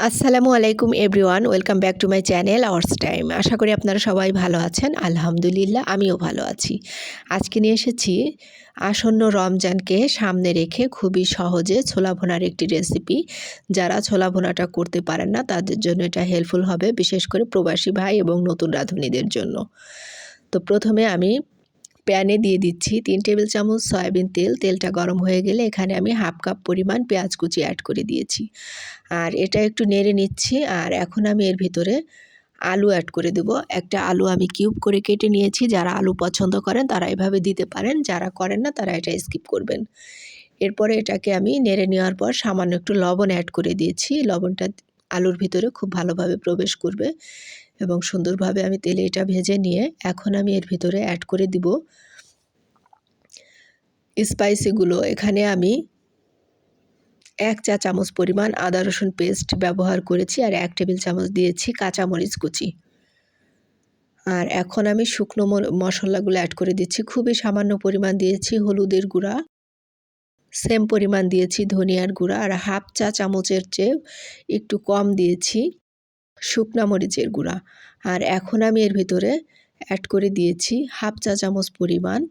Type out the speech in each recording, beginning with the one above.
আসসালামু আলাইকুম everyone, welcome back to my channel ours time. আশা করি আপনারা সবাই ভালো আছেন। আলহামদুলিল্লাহ আমিও ভালো আছি। আজকে নিয়ে এসেছি আসন্ন রমজানকে সামনে রেখে খুবই সহজে ছোলা ভুনার একটি রেসিপি। যারা ছোলা ভুনাটা করতে পারেন না তাদের জন্য এটা হেল্পফুল হবে, বিশেষ করে প্রবাসী ভাই এবং নতুন রাঁধুনিদের জন্য। তো প্রথমে আমি প্যানে দিয়ে দিচ্ছি 3 টেবিল চামচ সয়াবিন তেল। তেলটা গরম হয়ে গেলে এখানে আমি হাফ কাপ পরিমাণ পেঁয়াজ কুচি অ্যাড করে দিয়েছি, আর এটা একটু নেড়ে নিচ্ছি। আর এখন আমি এর ভিতরে আলু অ্যাড করে দেব। একটা আলু আমি কিউব করে কেটে নিয়েছি। যারা আলু পছন্দ করেন তারা এভাবে দিতে পারেন, যারা করেন না তারা এটা স্কিপ করবেন। এরপরে এটাকে আমি নেড়ে নেওয়ার পর সামান্য একটু লবণ অ্যাড করে দিয়েছি। লবণটা আলুর ভিতরে খুব ভালোভাবে প্রবেশ করবে এবং সুন্দরভাবে আমি তেলে এটা ভেজে নিয়ে এখন আমি এর ভিতরে অ্যাড করে দিব স্পাইসিগুলো। এখানে আমি 1 চা চামচ পরিমাণ আদা রসুন পেস্ট ব্যবহার করেছি, আর 1 টেবিল চামচ দিয়েছি কাঁচামরিচ কুচি। আর এখন আমি শুকনো মশলাগুলো অ্যাড করে দিচ্ছি। খুবই সামান্য পরিমাণ দিয়েছি হলুদের গুঁড়া, সেম পরিমাণ দিয়েছি ধনিয়ার গুঁড়া, আর হাফ চা চামচের চেয়ে একটু কম দিয়েছি শুকনা মরিচের গুঁড়া। আর এখন আমি এর ভিতরে অ্যাড করে দিয়েছি হাফ চা চামচ পরিমাণ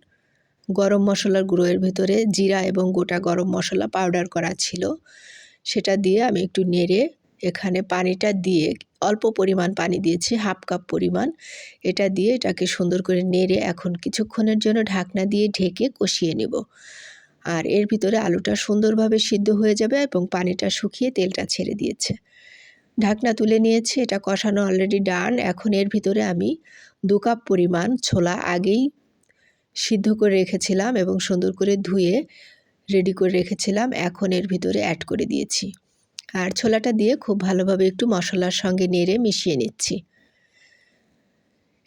গরম মশলার গুঁড়ো। এর ভিতরে জিরা এবং গোটা গরম মশলা পাউডার করা ছিল, সেটা দিয়ে আমি একটু নেড়ে এখানে পানিটা দিয়ে অল্প পরিমাণ পানি দিয়েছি, হাফ কাপ পরিমাণ। এটা দিয়ে এটাকে সুন্দর করে নেড়ে এখন কিছুক্ষণের জন্য ঢাকনা দিয়ে ঢেকে কষিয়ে নেব। আর এর ভিতরে আলুটা সুন্দরভাবে সিদ্ধ হয়ে যাবে এবং পানিটা শুকিয়ে তেলটা ছেড়ে দিয়েছে। ঢাকনা তুলে নিয়েছি, এটা কষানো অলরেডি ডান। এখন এর ভিতরে আমি 2 কাপ পরিমাণ ছোলা আগেই সিদ্ধ করে রেখেছিলাম এবং সুন্দর করে ধুয়ে রেডি করে রেখেছিলাম, এখন এর ভিতরে অ্যাড করে দিয়েছি। আর ছোলাটা দিয়ে খুব ভালোভাবে একটু মশলার সঙ্গে নেড়ে মিশিয়ে নিচ্ছি।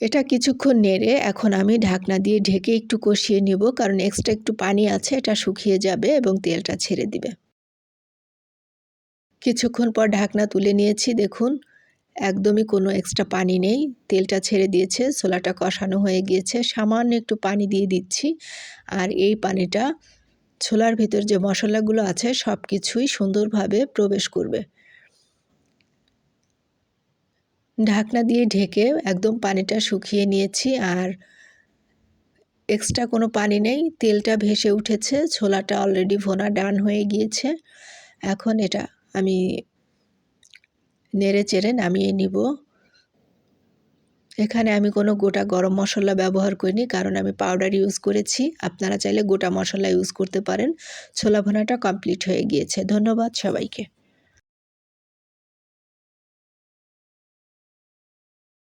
এটা কিছুক্ষণ নেড়ে এখন আমি ঢাকনা দিয়ে ঢেকে একটু কষিয়ে নেব, কারণ এক্সট্রা একটু পানি আছে, এটা শুকিয়ে যাবে এবং তেলটা ছেড়ে দিবে। কিছুক্ষণ পর ঢাকনা তুলে নিয়েছি, দেখুন একদমই কোনো এক্সট্রা পানি নেই, তেলটা ছেড়ে দিয়েছে, ছোলাটা কষানো হয়ে গিয়েছে। সামান্য একটু পানি দিয়ে দিচ্ছি, আর এই পানিটা ছোলার ভিতর যে মশলাগুলো আছে সব কিছুই সুন্দরভাবে প্রবেশ করবে। ঢাকনা দিয়ে ঢেকে একদম পানিটা শুকিয়ে নিয়েছি, আর এক্সট্রা কোনো পানি নেই, তেলটা ভেসে উঠেছে, ছোলাটা অলরেডি ভোনা ডান হয়ে গিয়েছে। এখন এটা আমি নেড়ে চেড়ে নামিয়ে নিব। এখানে আমি কোনো গোটা গরম মশলা ব্যবহার করিনি, কারণ আমি পাউডার ইউজ করেছি। আপনারা চাইলে গোটা মশলা ইউজ করতে পারেন। ছোলা ভুনাটা কমপ্লিট হয়ে গিয়েছে। ধন্যবাদ সবাইকে।